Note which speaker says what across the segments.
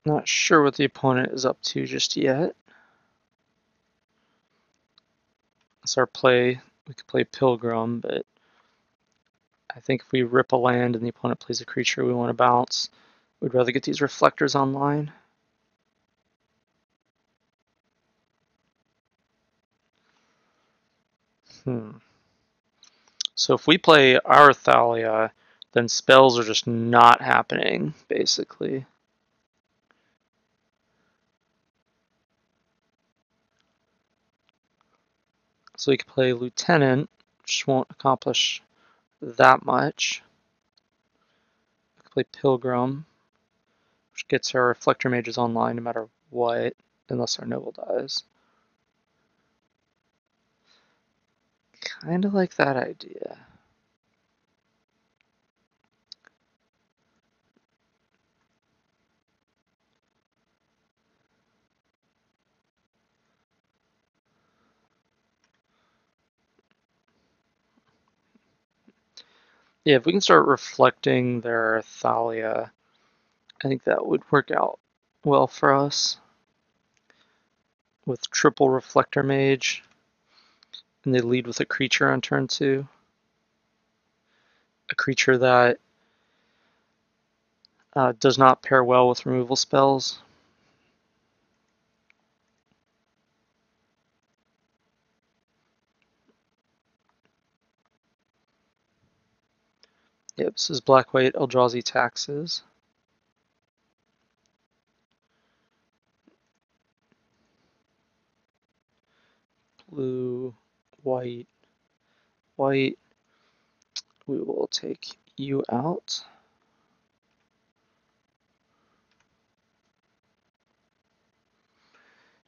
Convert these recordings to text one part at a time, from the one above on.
Speaker 1: Not sure what the opponent is up to just yet. That's our play. We could play Pilgrim, but I think if we rip a land and the opponent plays a creature we want to bounce, we'd rather get these reflectors online. So if we play our Thalia, then spells are just not happening, basically. So we could play Lieutenant, which won't accomplish that much. We could play Pilgrim, which gets our Reflector Mages online no matter what, unless our Noble dies. Kind of like that idea. Yeah, if we can start reflecting their Thalia, I think that would work out well for us. With triple Reflector Mage, and they lead with a creature on turn 2. A creature that does not pair well with removal spells. Yep, this is black-white Eldrazi Taxes. Blue, white, white. We will take you out.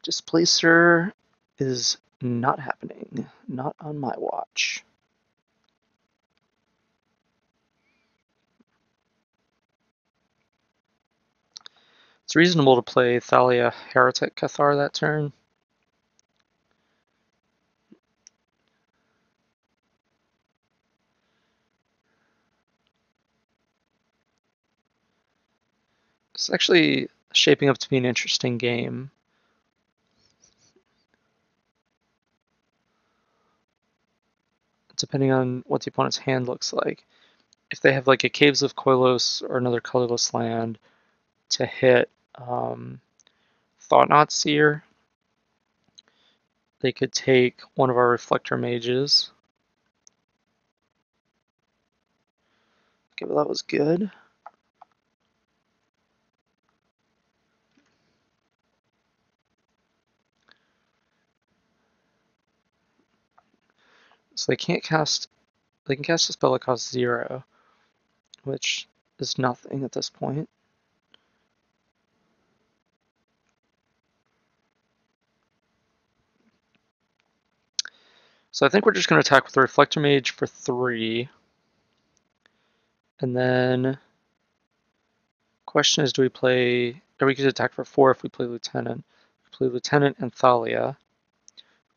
Speaker 1: Displacer is not happening. Not on my watch. It's reasonable to play Thalia Heretic Cathar that turn. It's actually shaping up to be an interesting game. Depending on what the opponent's hand looks like. If they have like a Caves of Koilos or another colorless land to hit Thought-Knot Seer, they could take one of our Reflector Mages. Okay, well that was good. So they can cast a spell that costs 0, which is nothing at this point. So I think we're just going to attack with the Reflector Mage for 3. And then question is, do we play, or we could attack for 4 if we play Lieutenant. We play Lieutenant and Thalia.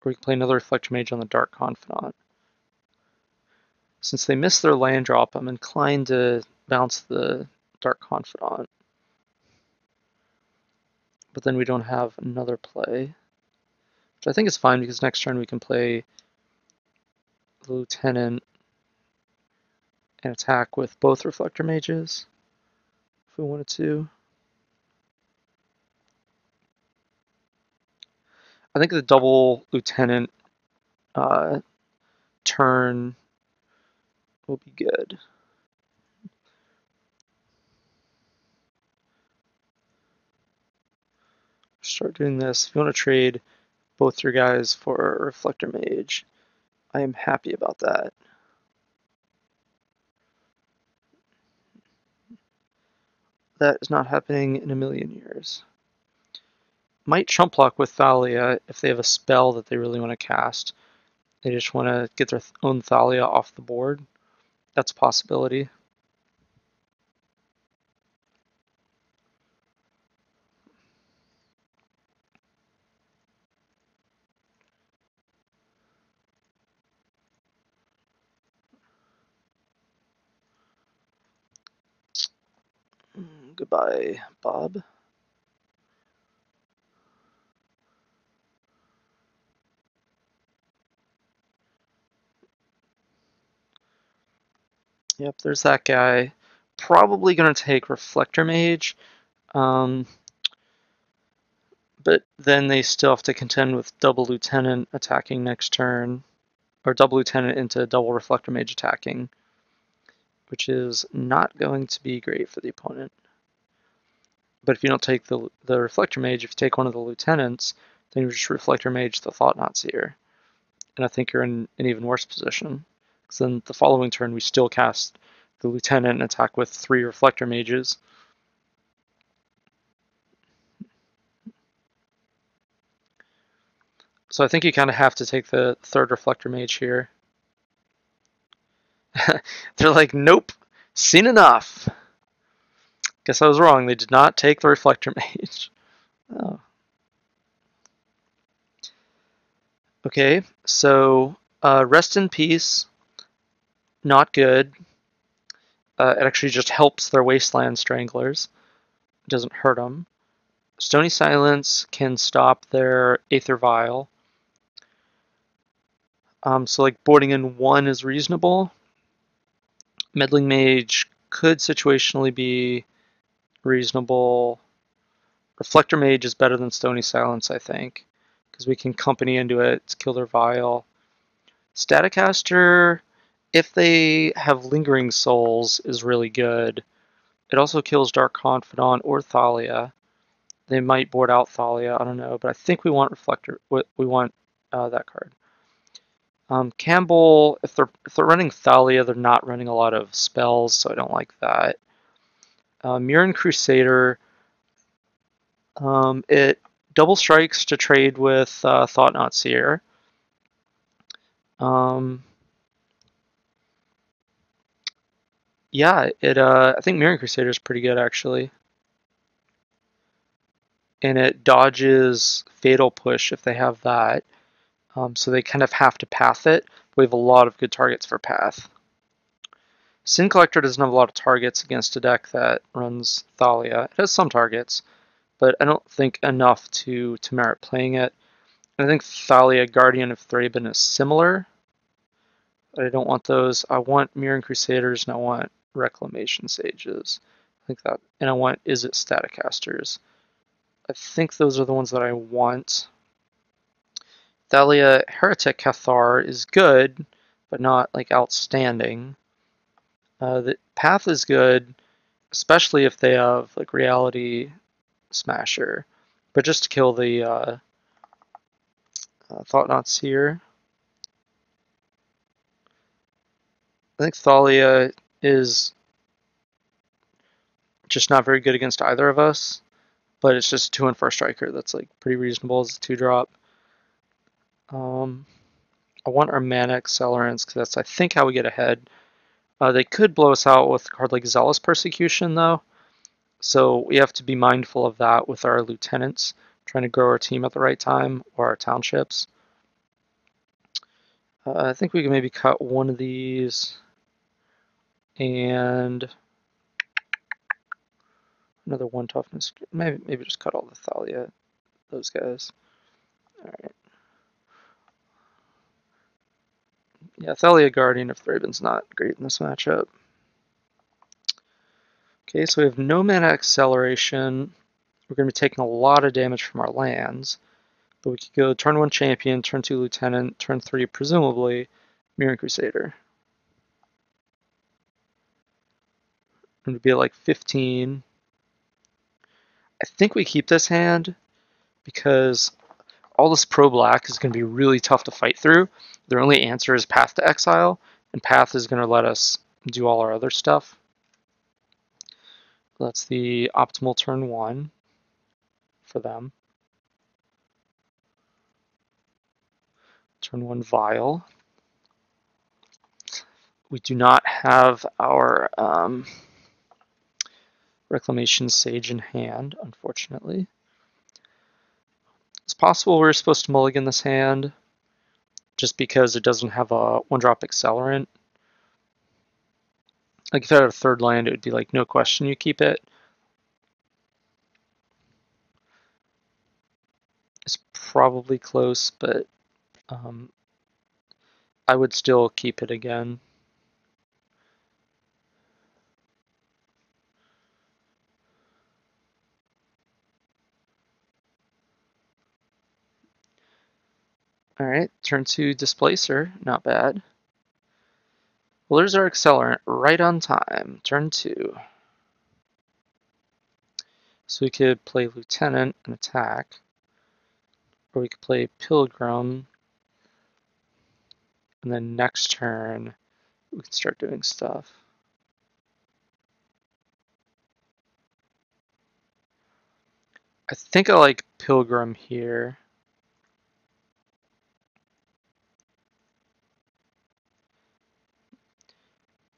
Speaker 1: Or we can play another Reflector Mage on the Dark Confidant. Since they missed their land drop, I'm inclined to bounce the Dark Confidant. But then we don't have another play. Which I think is fine because next turn we can play the Lieutenant and attack with both Reflector Mages if we wanted to. I think the double Lieutenant turn will be good. Start doing this. If you want to trade both your guys for a Reflector Mage, I am happy about that. That is not happening in a million years. Might chump block with Thalia if they have a spell that they really want to cast. They just want to get their own Thalia off the board. That's a possibility. Goodbye, Bob. Yep, there's that guy. Probably going to take Reflector Mage. Um, but then they still have to contend with double Lieutenant attacking next turn, or double Lieutenant into double Reflector Mage attacking, which is not going to be great for the opponent. But if you don't take the Reflector Mage, if you take one of the Lieutenants, then you just Reflector Mage the Thought-Knot Seer. And I think you're in an even worse position. Because then the following turn, we still cast the Lieutenant and attack with 3 Reflector Mages. So I think you kind of have to take the 3rd Reflector Mage here. They're like, nope, seen enough. Guess I was wrong. They did not take the Reflector Mage. Oh. Okay, so Rest in Peace, not good. It actually just helps their Wasteland Stranglers. It doesn't hurt them. Stony Silence can stop their Aether Vial. So like boarding in 1 is reasonable. Meddling Mage could situationally be reasonable. Reflector Mage is better than Stony Silence, I think, because we can company into it to kill their Vial. Staticaster, if they have Lingering Souls, is really good. It also kills Dark Confidant or Thalia. They might board out Thalia, I don't know, but I think we want Reflector. We want that card. Campbell, if they're running Thalia, they're not running a lot of spells, so I don't like that. Mirren Crusader, it double strikes to trade with Thought-Knot Seer. Yeah, I think Mirren Crusader is pretty good actually. And it dodges Fatal Push if they have that. So they kind of have to path it. We have a lot of good targets for path. Sin Collector doesn't have a lot of targets against a deck that runs Thalia. It has some targets, but I don't think enough to merit playing it. I think Thalia Guardian of Thraben is similar. But I don't want those. I want Mirren Crusaders and I want Reclamation Sages. I think that, and I want Izzet Staticasters. I think those are the ones that I want. Thalia Heretic Cathar is good, but not like outstanding. The Path is good, especially if they have like Reality Smasher, but just to kill the Thought-Knot Seer. I think Thalia is just not very good against either of us, but it's just 2 and 4 striker that's like pretty reasonable as a 2-drop. I want our mana accelerants because that's I think how we get ahead. They could blow us out with a card like Zealous Persecution though, so we have to be mindful of that with our lieutenants, trying to grow our team at the right time, or our townships. I think we can maybe cut one of these and another 1 toughness. Maybe just cut all the Thalia, those guys. Alright. Yeah, Thalia Guardian of Thraben's not great in this matchup. Okay, so we have no mana acceleration. We're going to be taking a lot of damage from our lands. But we could go turn 1 Champion, turn 2 Lieutenant, turn 3 presumably Mirren Crusader. And it'd be at like 15. I think we keep this hand because all this pro-black is going to be really tough to fight through. Their only answer is Path to Exile, and Path is going to let us do all our other stuff. That's the optimal turn 1 for them. Turn 1 Vial. We do not have our Reclamation Sage in hand, unfortunately. It's possible we're supposed to mulligan this hand just because it doesn't have a 1-drop accelerant. Like if it had a 3rd land, it would be like no question you keep it. It's probably close, but I would still keep it again. Alright, turn 2 Displacer, not bad. Well, there's our Accelerant, right on time. Turn 2. So we could play Lieutenant and attack, or we could play Pilgrim, and then next turn we can start doing stuff. I think I like Pilgrim here.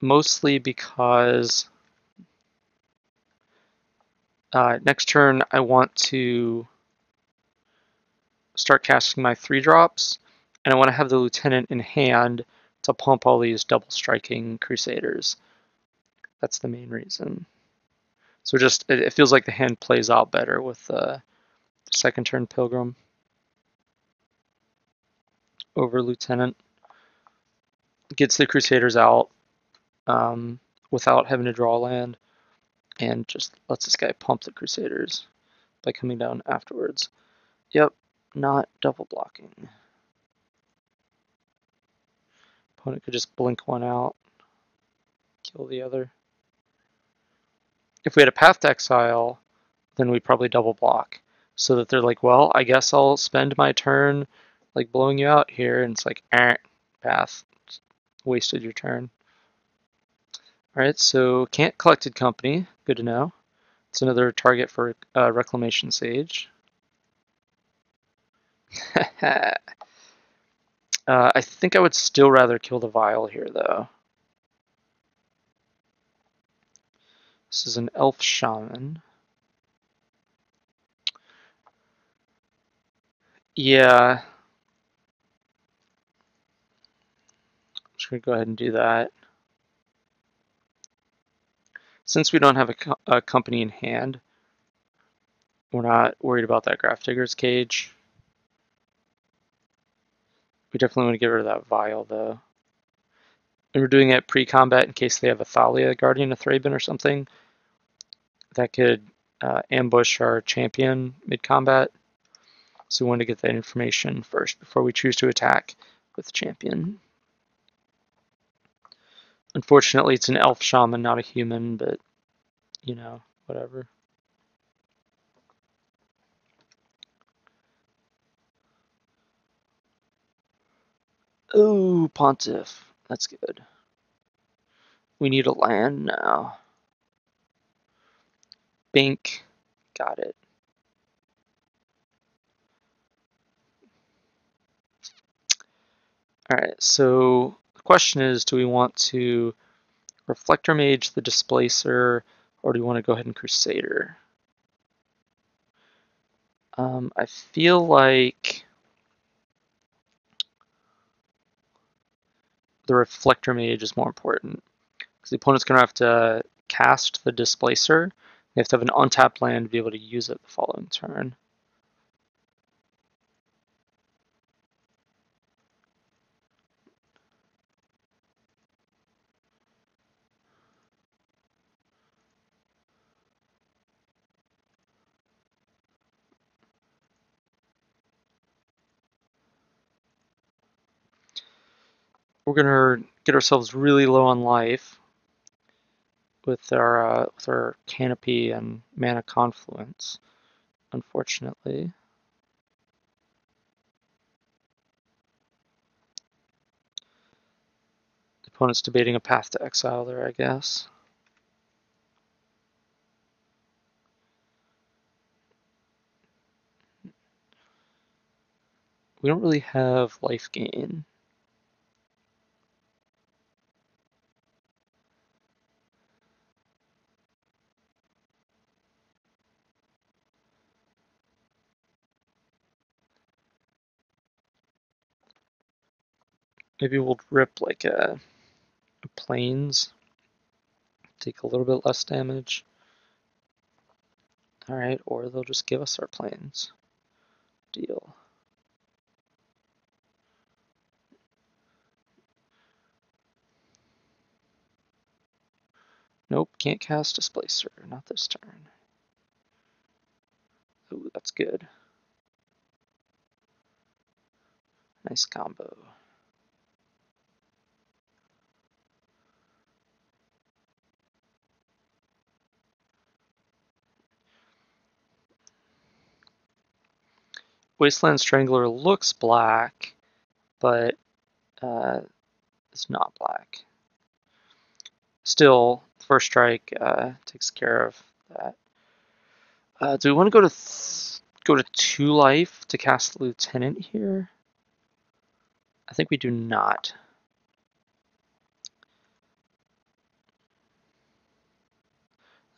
Speaker 1: Mostly because next turn I want to start casting my 3-drops, and I want to have the Lieutenant in hand to pump all these double striking Crusaders. That's the main reason. So just it feels like the hand plays out better with the second turn Pilgrim over Lieutenant. Gets the Crusaders out without having to draw land, and just lets this guy pump the Crusaders by coming down afterwards. Yep, not double blocking. Opponent could just blink one out, kill the other. If we had a Path to Exile, then we'd probably double block. So that they're like, well, I guess I'll spend my turn like blowing you out here, and it's like, Path. Wasted your turn. Alright, so can't Collected Company. Good to know. It's another target for Reclamation Sage. I think I would still rather kill the Vial here, though. This is an Elf Shaman. Yeah. I'm just going to go ahead and do that. Since we don't have a company in hand, we're not worried about that Grafdigger's Cage. We definitely want to get rid of that Vial, though. And we're doing it pre-combat in case they have a Thalia, Guardian of Thraben, or something that could ambush our champion mid-combat. So we want to get that information first before we choose to attack with the champion. Unfortunately, it's an elf shaman, not a human, but, you know, whatever. Oh, Pontiff. That's good. We need a land now. Bink. Got it. Alright, so the question is, do we want to Reflector Mage the Displacer, or do you want to go ahead and Crusader? I feel like the Reflector Mage is more important, because the opponent's going to have to cast the Displacer. They have to have an untapped land to be able to use it the following turn. We're going to get ourselves really low on life with our Canopy and Mana Confluence, unfortunately. The opponent's debating a Path to Exile there, I guess. We don't really have life gain. Maybe we'll rip like a Plains, take a little bit less damage. Alright, or they'll just give us our Plains. Deal. Nope, can't cast Displacer, not this turn. Ooh, that's good. Nice combo. Wasteland Strangler looks black, but it's not black. Still, first strike takes care of that. Do we want to go to 2 life to cast the Lieutenant here? I think we do not.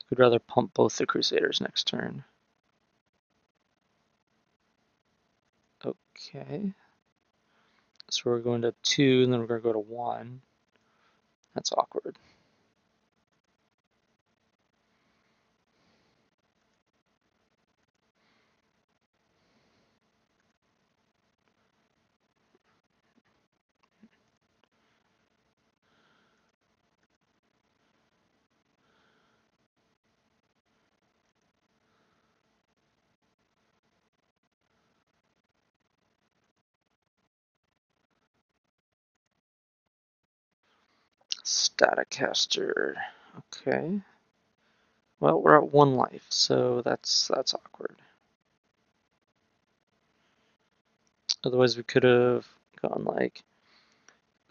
Speaker 1: We'd rather pump both the Crusaders next turn. Okay. So we're going to 2, and then we're going to go to 1. That's awkward. Staticaster. Okay. Well, we're at 1 life, so that's awkward. Otherwise, we could have gone like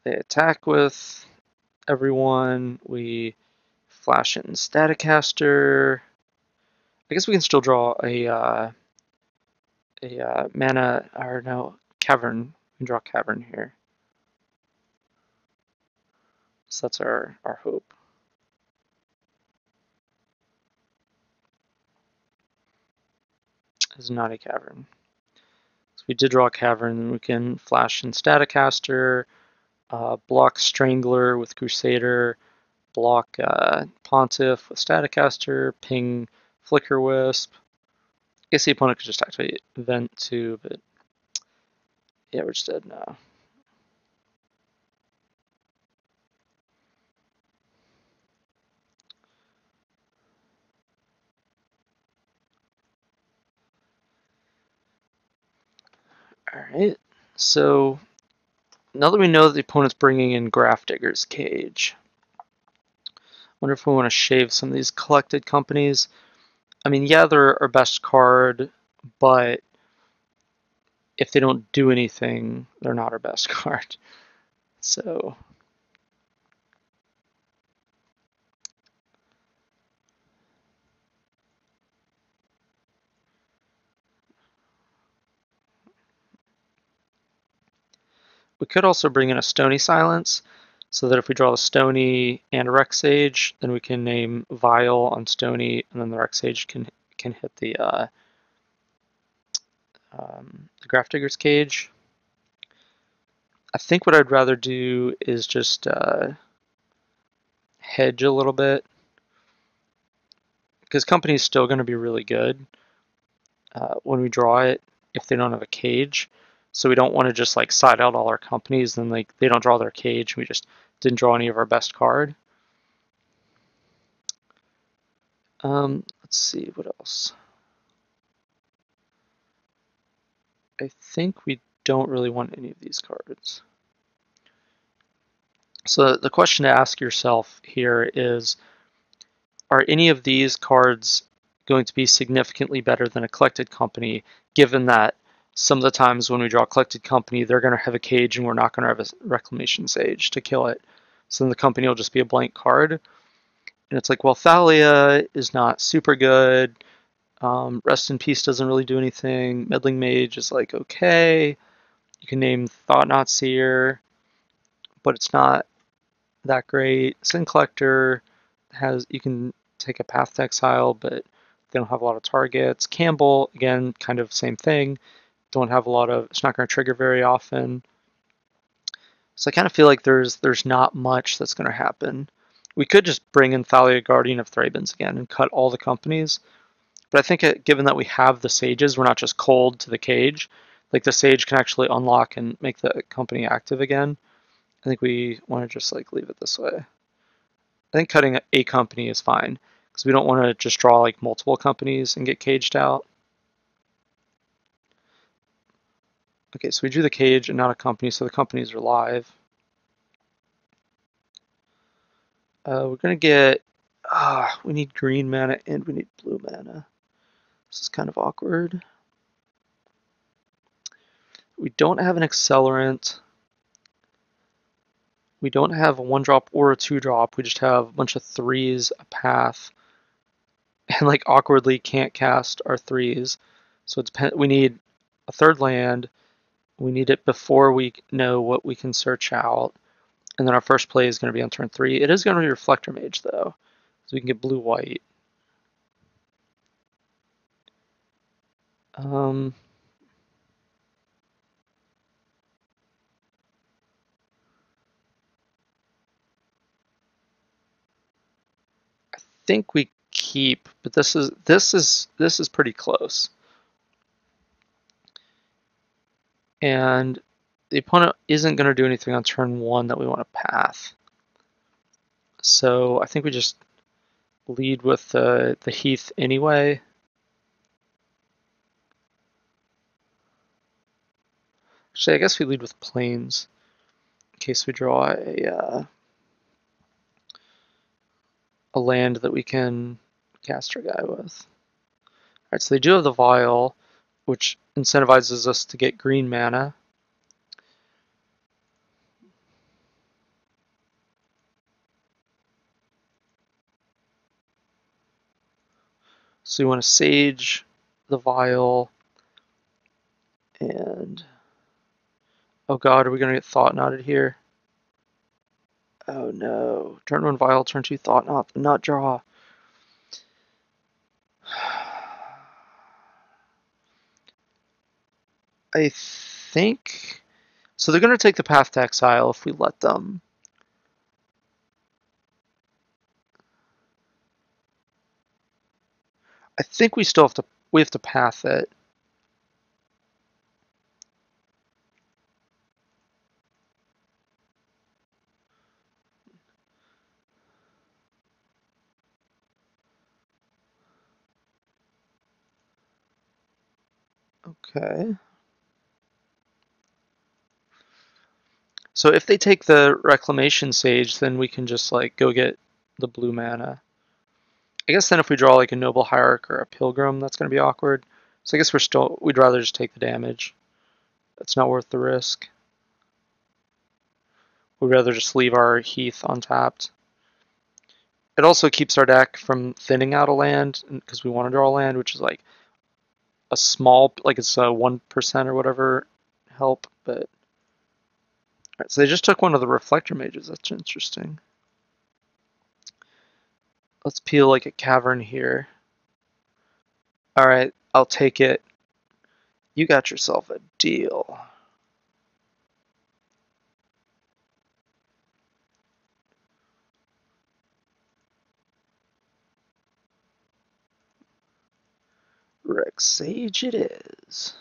Speaker 1: they attack with everyone. We flash in Staticaster. I guess we can still draw a mana, or no, Cavern. We can draw Cavern here. So that's our hope. Is not a Cavern. So we did draw a Cavern, and we can flash in Staticaster, block Strangler with Crusader, block Pontiff with Staticaster, ping Flicker Wisp. I guess the opponent could just activate Vent too, but yeah, we're just dead now. Alright, so now that we know that the opponent's bringing in Grafdigger's Cage, I wonder if we want to shave some of these collected companies. I mean, yeah, they're our best card, but if they don't do anything, they're not our best card. So we could also bring in a Stony Silence, so that if we draw a Stony and a Rex Sage, then we can name Vile on Stony, and then the Rex Sage can hit the Grafdigger's Cage. I think what I'd rather do is just hedge a little bit, because Company's still going to be really good when we draw it if they don't have a cage. So we don't want to just like side out all our companies, and like they don't draw their cage. We just didn't draw any of our best card. Let's see what else. I think we don't really want any of these cards. So the question to ask yourself here is, are any of these cards going to be significantly better than a collected company, given that some of the times when we draw a collected company, they're going to have a cage and we're not going to have a Reclamation Sage to kill it. So then the company will just be a blank card. And it's like, well, Thalia is not super good. Rest in Peace doesn't really do anything. Meddling Mage is like, okay. You can name Thought-Knot Seer, but it's not that great. Sin Collector has, you can take a Path to Exile, but they don't have a lot of targets. Campbell, again, kind of same thing. Don't have a lot of, it's not going to trigger very often. So I kind of feel like there's not much that's going to happen. We could just bring in Thalia, Guardian of Thrabins again and cut all the companies. But I think given that we have the Sages, we're not just cold to the cage. Like the Sage can actually unlock and make the company active again. I think we want to just like leave it this way. I think cutting a company is fine because we don't want to just draw like multiple companies and get caged out. Okay, so we drew the cage and not a company, so the companies are live. We're gonna get, we need green mana and we need blue mana. This is kind of awkward. We don't have an accelerant. We don't have a 1-drop or a 2-drop. We just have a bunch of 3s, a path, and like awkwardly can't cast our 3s. So we need a 3rd land. We need it before we know what we can search out. And then our first play is going to be on turn 3. It is going to be Reflector Mage though, so we can get blue-white. I think we keep, but this is pretty close. And the opponent isn't going to do anything on turn 1 that we want to path. So I think we just lead with the Heath anyway. Actually, I guess we lead with Plains in case we draw a land that we can cast our guy with. Alright, so they do have the Vial, which incentivizes us to get green mana. So we want to Sage the Vial, and oh god, are we going to get Thought Knotted here? Oh no. Turn 1 Vial, turn 2 Thought Knot, not draw. I think... So they're going to take the Path to Exile if we let them. I think we still have to path it. Okay. So if they take the Reclamation Sage, then we can just like go get the blue mana. I guess then if we draw like a Noble Hierarch or a Pilgrim, that's going to be awkward. So I guess we'd rather just take the damage. That's not worth the risk. We'd rather just leave our Heath untapped. It also keeps our deck from thinning out a land, because we want to draw a land, which is like a small, like it's a 1% or whatever help, but... Alright, so they just took one of the Reflector Mages, that's interesting. Let's peel like a Cavern here. Alright, I'll take it. You got yourself a deal. Rex Sage it is.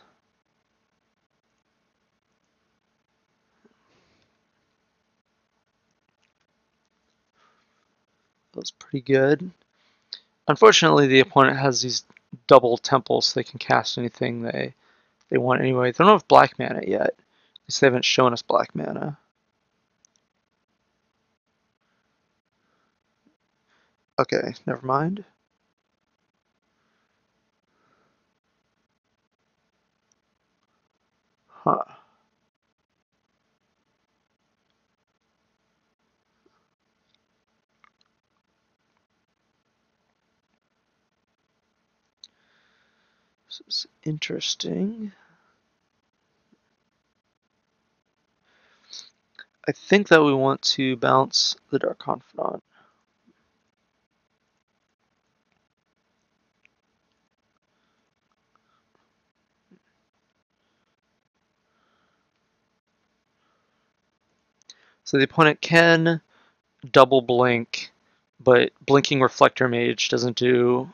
Speaker 1: That was pretty good. Unfortunately, the opponent has these double temples, so they can cast anything they want anyway. They don't have black mana yet. At least they haven't shown us black mana. Okay, never mind. Huh. This is interesting. I think that we want to bounce the Dark Confidant. So the opponent can double blink, but blinking Reflector Mage doesn't do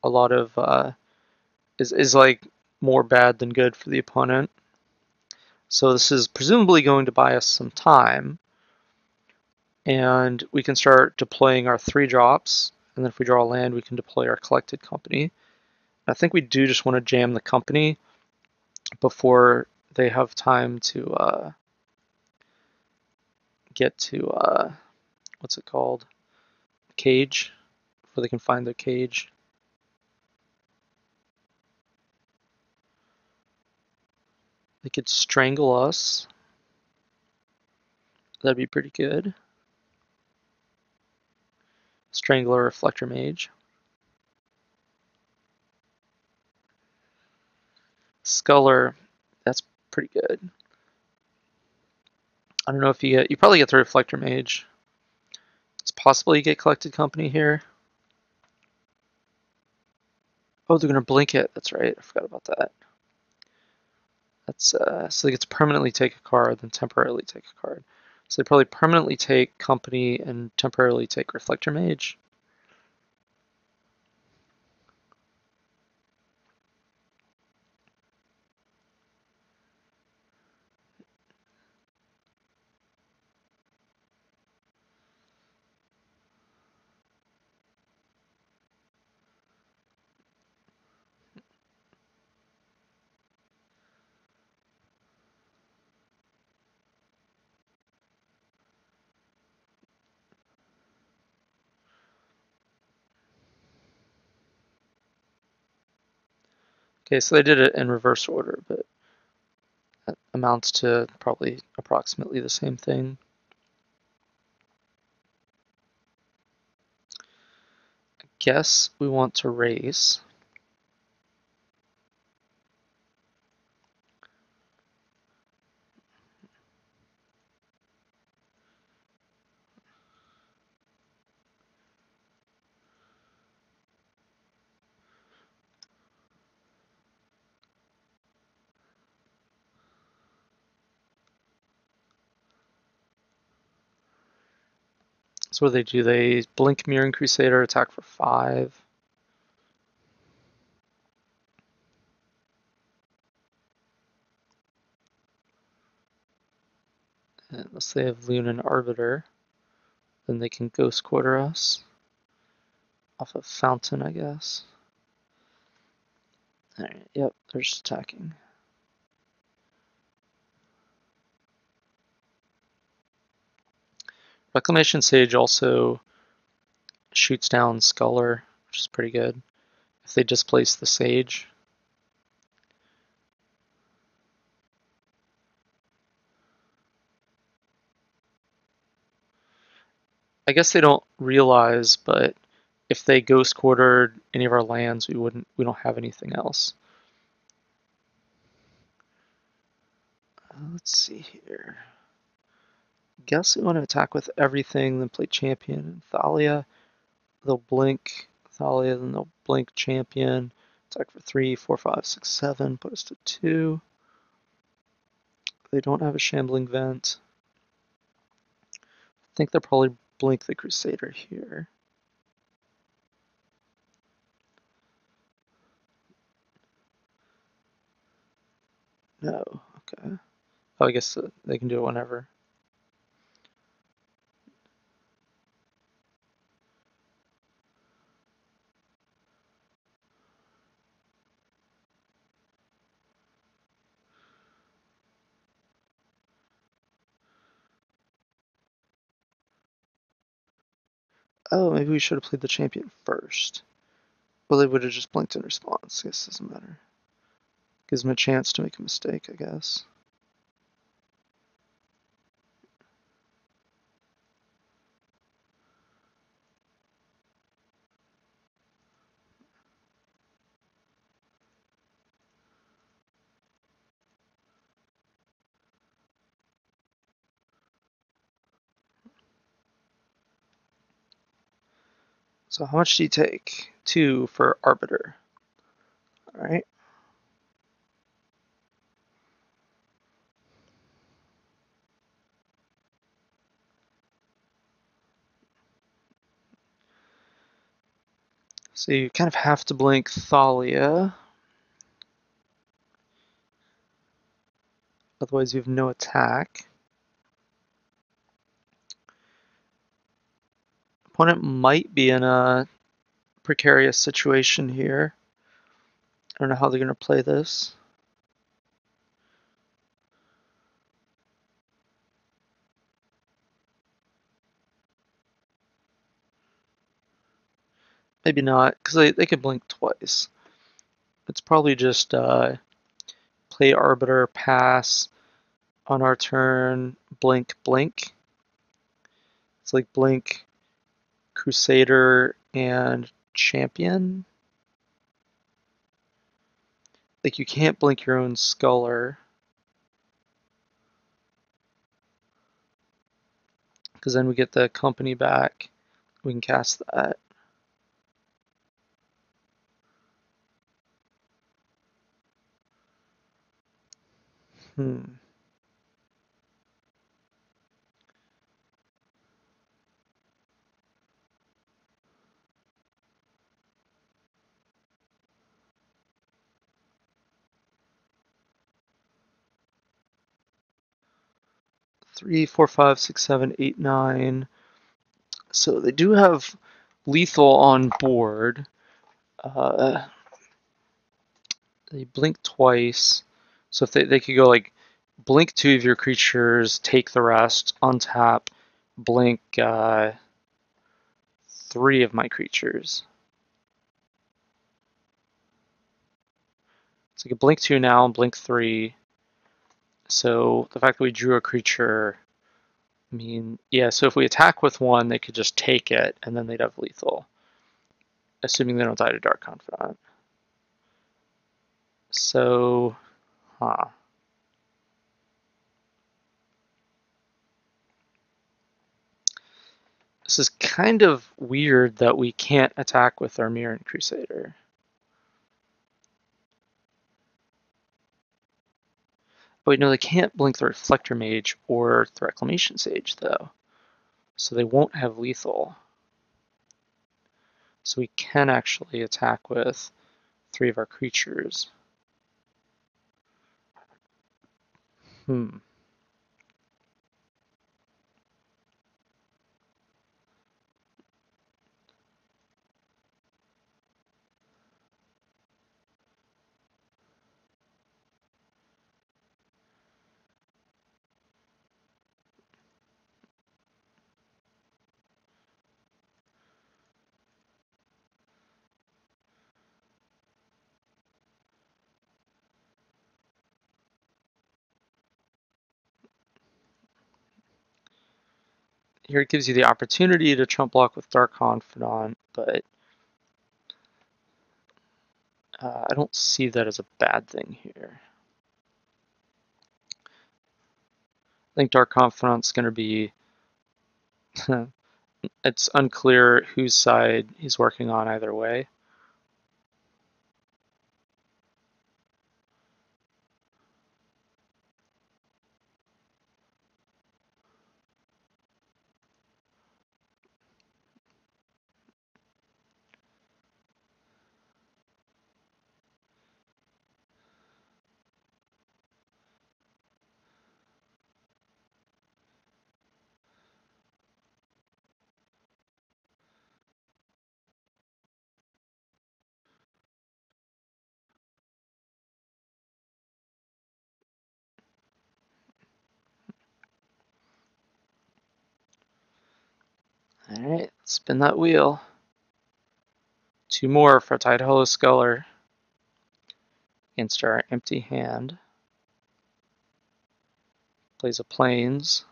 Speaker 1: a lot of is like more bad than good for the opponent. So this is presumably going to buy us some time, and we can start deploying our 3-drops, and then if we draw a land, we can deploy our Collected Company. I think we do just want to jam the company before they have time to get to what's it called? Cage, where they can find their cage. They could strangle us. That'd be pretty good. Strangler, Reflector Mage. Sculler, that's pretty good. I don't know if you probably get the Reflector Mage. It's possible you get Collected Company here. Oh, they're gonna blink it. That's right. I forgot about that. That's so they get to permanently take a card, then temporarily take a card. So they probably permanently take Company and temporarily take Reflector Mage. Okay, so they did it in reverse order, but that amounts to probably approximately the same thing. I guess we want to raise. So what do? They blink Mirroring Crusader, attack for 5. And unless they have Lunan Arbiter, then they can Ghost Quarter us. Off of Fountain, I guess. Alright, yep, they're just attacking. Reclamation Sage also shoots down Sculler, which is pretty good. If they displace the Sage. I guess they don't realize, but if they Ghost Quartered any of our lands, we don't have anything else. Let's see here. Guess we want to attack with everything, then play Champion and Thalia. They'll blink Thalia, then they'll blink Champion. Attack for 3, 4, 5, 6, 7, put us to 2. They don't have a Shambling Vent. I think they'll probably blink the Crusader here. No, okay. Oh, I guess they can do it whenever. Oh, maybe we should have played the Champion first. Well, they would have just blinked in response. I guess it doesn't matter. Gives them a chance to make a mistake, I guess. So how much do you take? 2 for Arbiter. Alright. So you kind of have to blink Thalia. Otherwise you have no attack. Opponent might be in a precarious situation here. I don't know how they're going to play this. Maybe not, because they could blink twice. It's probably just play Arbiter, pass on our turn, blink, blink. It's like blink, Crusader, and Champion. Like you can't blink your own Sculler. Because then we get the company back. We can cast that. Hmm. 3, 4, 5, 6, 7, 8, 9. So they do have lethal on board. They blink twice. So if they could go like blink 2 of your creatures, take the rest, untap, blink 3 of my creatures. So I could blink 2 now and blink 3. So the fact that we drew a creature, I mean, yeah, so if we attack with 1, they could just take it, and then they'd have lethal. Assuming they don't die to Dark Confidant. So, huh. This is kind of weird that we can't attack with our Mirran Crusader. Oh, wait, no, they can't blink the Reflector Mage or the Reclamation Sage, though. So they won't have lethal. So we can actually attack with 3 of our creatures. Hmm. Here it gives you the opportunity to trump block with Dark Confidant, but I don't see that as a bad thing here. I think Dark Confidant's going to be... it's unclear whose side he's working on either way. Alright, spin that wheel. 2 more for Tidehollow Sculler against our empty hand. Plays a Plains,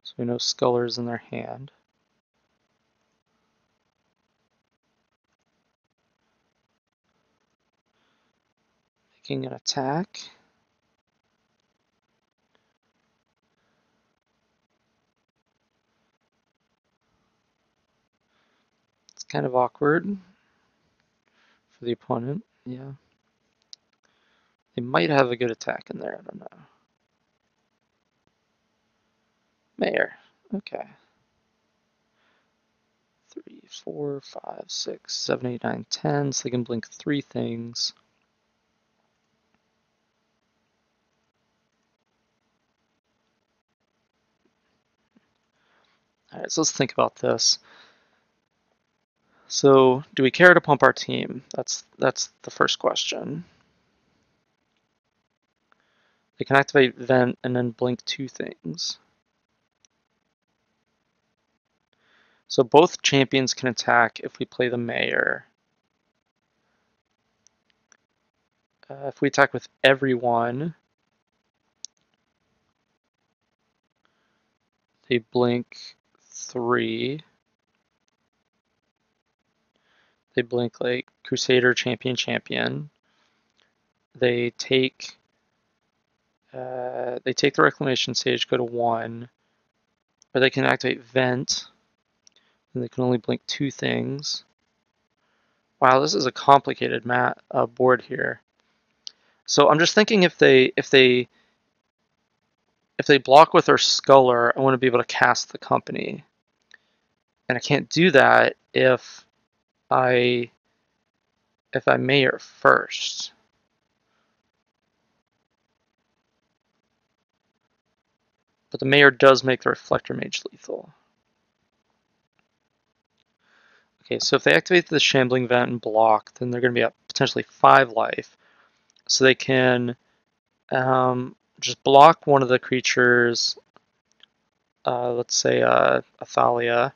Speaker 1: so we know Sculler's in their hand. Making an attack. It's kind of awkward for the opponent, yeah. They might have a good attack in there, I don't know. Mayor, okay. 3, 4, 5, 6, 7, 8, 9, 10, so they can blink 3 things. Alright, so let's think about this. So, do we care to pump our team? That's the first question. They can activate Vent and then blink 2 things. So both champions can attack if we play the mayor. If we attack with everyone, they blink 3. They blink like Crusader, Champion, Champion. They take the Reclamation Sage, go to 1, or they can activate Vent, and they can only blink 2 things. Wow, this is a complicated board here. So I'm just thinking if they block with their Sculler, I want to be able to cast the company, and I can't do that if I mayor first. But the mayor does make the Reflector Mage lethal. Okay, so if they activate the Shambling Vent and block, then they're going to be at potentially 5 life. So they can just block one of the creatures, let's say a Thalia.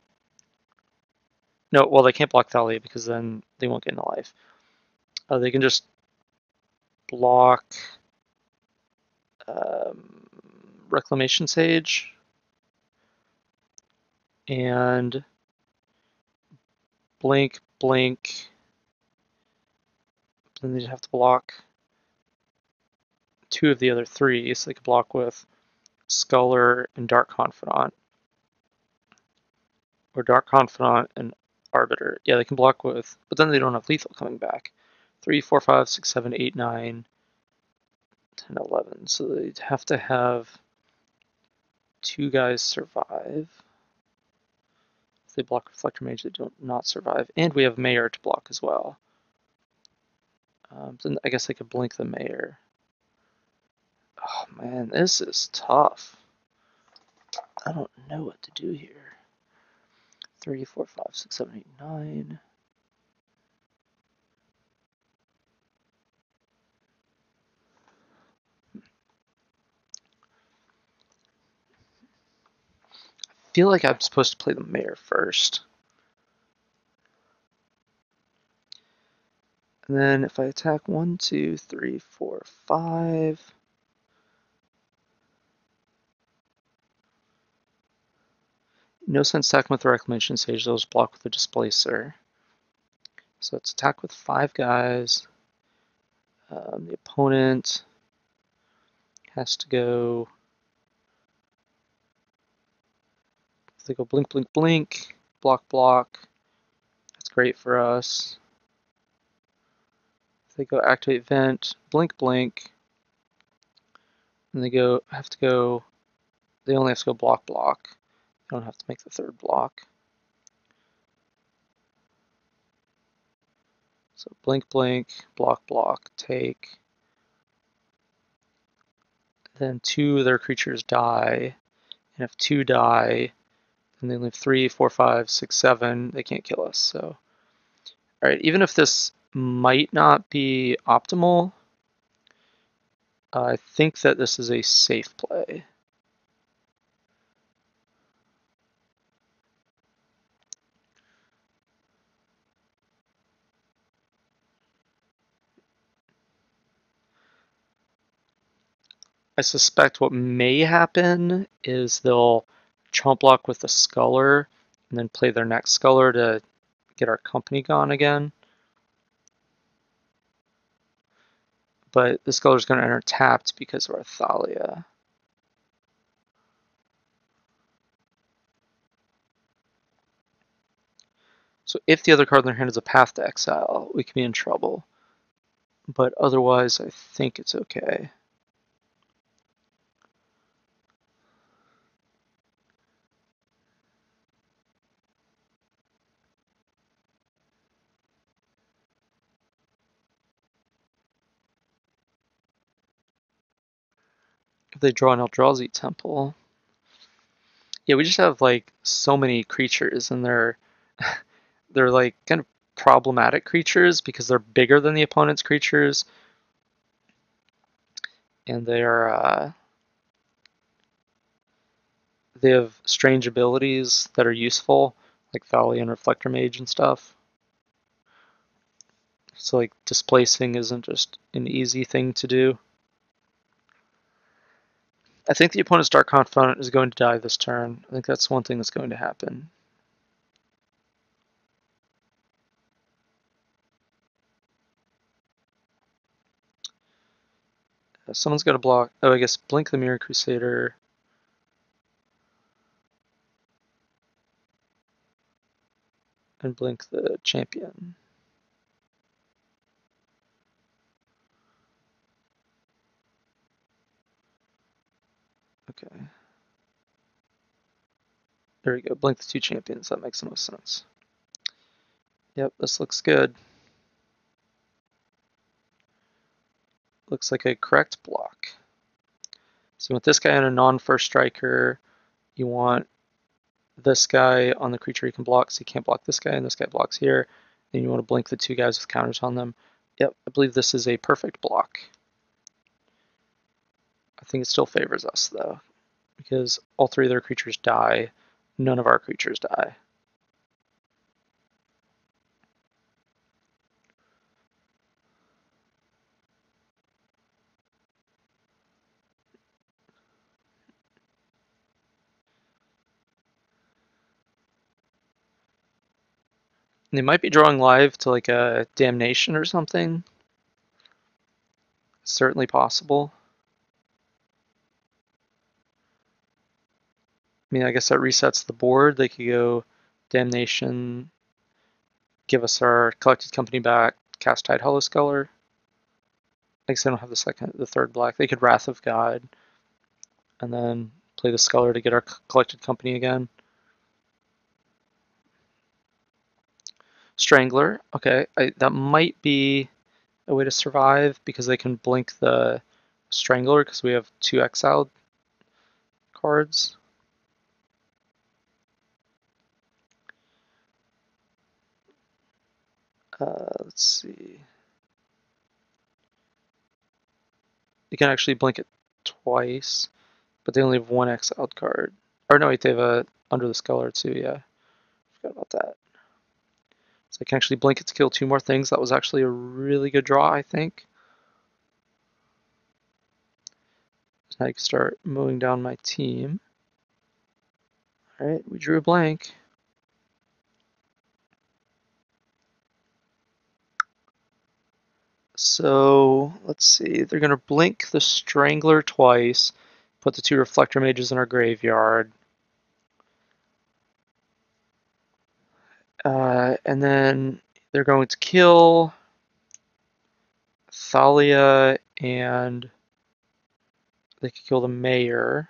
Speaker 1: No, well, they can't block Thalia because then they won't get into life. They can just block Reclamation Sage and blink, blink. Then they'd have to block 2 of the other 3, so they could block with Sculler and Dark Confidant. Or Dark Confidant and Arbiter. Yeah, they can block with, but then they don't have lethal coming back. 3, 4, 5, 6, 7, 8, 9, 10, 11. So they'd have to have 2 guys survive. If they block Reflector Mage, they don't not survive. And we have Mayor to block as well. Then I guess they could blink the Mayor. Oh man, this is tough. I don't know what to do here. 3, 4, 5, 6, 7, 8, 9. I feel like I'm supposed to play the Mayor first. And then if I attack 1, 2, 3, 4, 5. No sense attacking with the Reclamation Sage, those block with the Displacer. So it's attack with 5 guys. The opponent has to go. If they go blink, blink, blink, block, block. That's great for us. If they go activate Vent, blink, blink. And they have to go. They only have to go block, block. They don't have to make the 3rd block. So blink, blink, block, block, take. Then 2 of their creatures die. And if 2 die, then they leave 3, 4, 5, 6, 7. They can't kill us. So, all right. Even if this might not be optimal, I think that this is a safe play. I suspect what may happen is they'll chomp block with the Sculler and then play their next Sculler to get our company gone again. But the Sculler's going to enter tapped because of our Thalia. So if the other card in their hand is a Path to Exile, we could be in trouble. But otherwise, I think it's okay. If they draw an Eldrazi Temple. Yeah, we just have like so many creatures, and they're like kind of problematic creatures because they're bigger than the opponent's creatures, and they have strange abilities that are useful. like Thalia and Reflector Mage and stuff. So like displacing isn't just an easy thing to do. I think the opponent's Dark Confidant is going to die this turn. I think that's one thing that's going to happen. Someone's got to block. Oh, I guess Blink the Mirror Crusader. And blink the champion. Okay. There we go. Blink the two champions. That makes the most sense. Yep, this looks good. Looks like a correct block. So with this guy on a non-first striker, you want this guy on the creature you can block, so you can't block this guy, and this guy blocks here. Then you want to blink the two guys with counters on them. Yep, I believe this is a perfect block. I think it still favors us, though, because all three of their creatures die. None of our creatures die. They might be drawing live to like a Damnation or something. Certainly possible. I mean, I guess that resets the board. They could go Damnation, give us our collected company back, cast Tide Hollow Sculler. I guess they don't have the third black. They could Wrath of God, and then play the Sculler to get our collected company again. Strangler, okay, that might be a way to survive because they can blink the Strangler because we have 2 exiled cards. Let's see. You can actually blink it twice, but they only have 1 exiled card. Or no, wait, they have a Under the Sculler too, yeah. Forgot about that. So I can actually blink it to kill 2 more things. That was actually a really good draw, I think. So now I can start mowing down my team. Alright, we drew a blank. So, let's see. They're going to blink the Strangler twice, put the 2 Reflector Mages in our graveyard. And then they're going to kill Thalia, and they could kill the Mayor.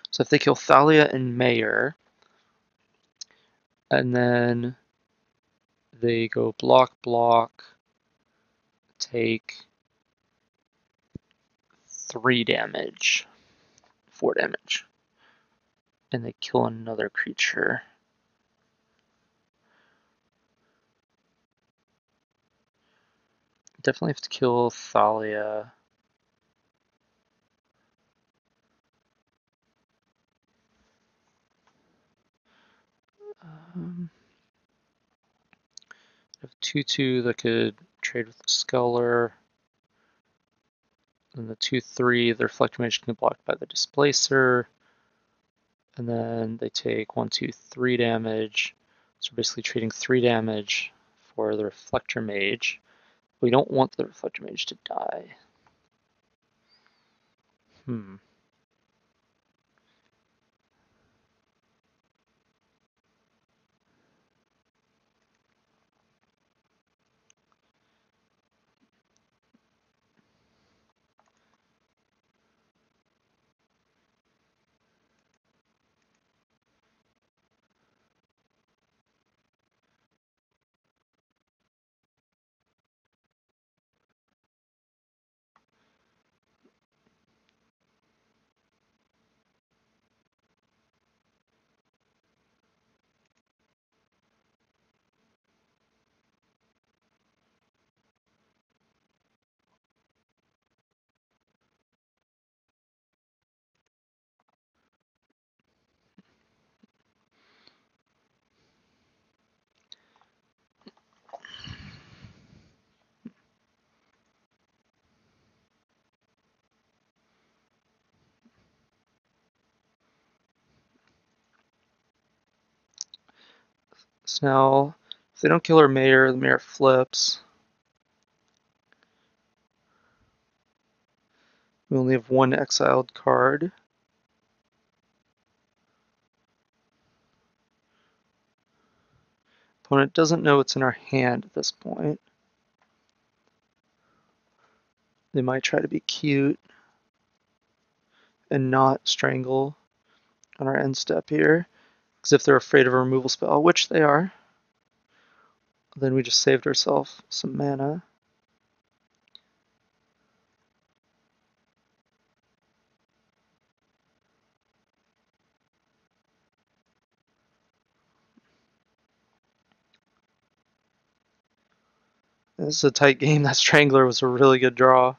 Speaker 1: So if they kill Thalia and Mayor, and then they go block, block, take 3 damage, 4 damage, and they kill another creature. Definitely have to kill Thalia. I have 2/2 that could trade with the Sculler. And the 2/3, the Reflector Mage can get blocked by the Displacer. And then they take 1, 2, 3 damage. So we're basically trading 3 damage for the Reflector Mage. We don't want the Reflector Mage to die. Now, if they don't kill our mayor, the mayor flips. We only have one exiled card. Opponent doesn't know it's in our hand at this point. They might try to be cute and not strangle on our end step here. Because if they're afraid of a removal spell, which they are, then we just saved ourselves some mana. This is a tight game. That Strangler was a really good draw.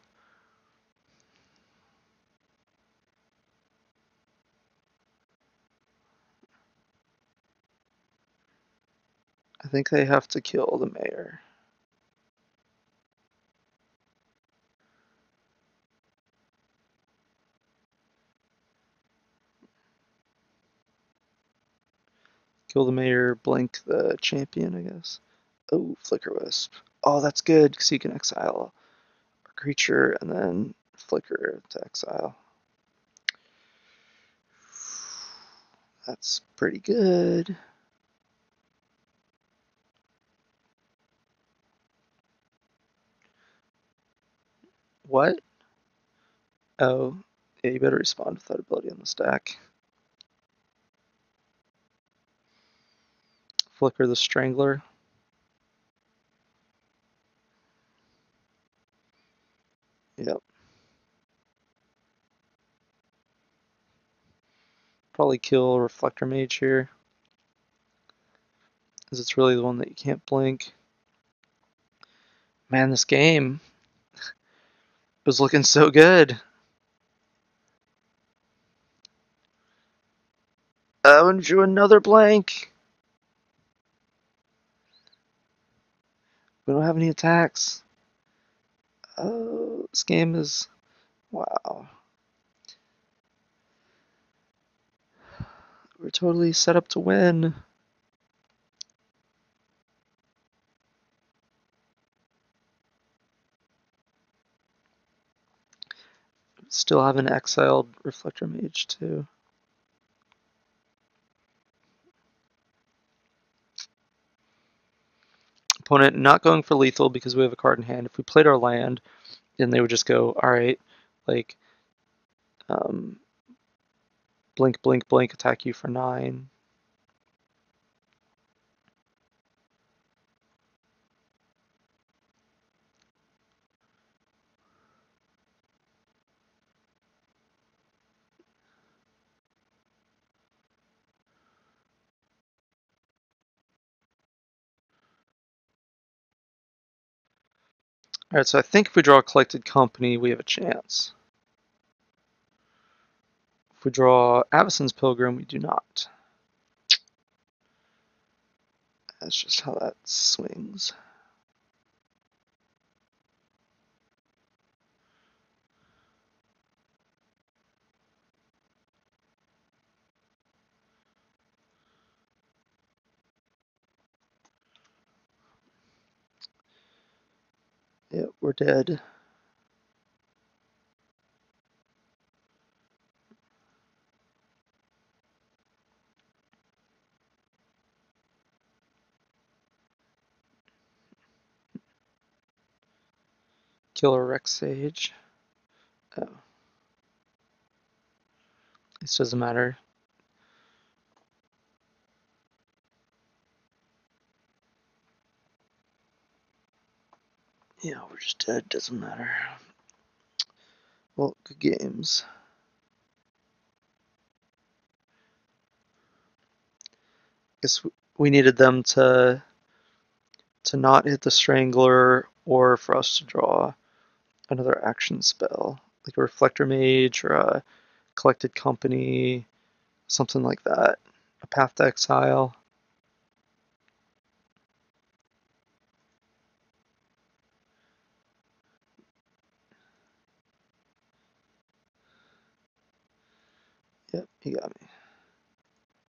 Speaker 1: I think they have to kill the mayor. Kill the mayor, blink the champion, I guess. Oh, Flicker Wisp. Oh, that's good, because you can exile a creature and then flicker to exile. That's pretty good. What? Oh, yeah, you better respond with that ability on the stack. Flicker the Strangler. Yep. Probably kill Reflector Mage here, because it's really the one that you can't blink. Man, this game was looking so good. Oh, and drew another blank. We don't have any attacks. Oh, this game is... wow. We're totally set up to win. Still have an exiled Reflector Mage, too. Opponent not going for lethal because we have a card in hand. If we played our land, then they would just go, alright, like, blink, blink, blink, attack you for 9. Alright, so I think if we draw a Collected Company, we have a chance. If we draw Avacyn's Pilgrim, we do not. That's just how that swings. Yep, we're dead. Killer Rex Sage. Oh. This doesn't matter. Yeah, we're just dead. Doesn't matter. Well, good games. Guess we needed them to not hit the Strangler or for us to draw another action spell, like a Reflector Mage or a Collected Company, something like that. A Path to Exile. Yep, you got me.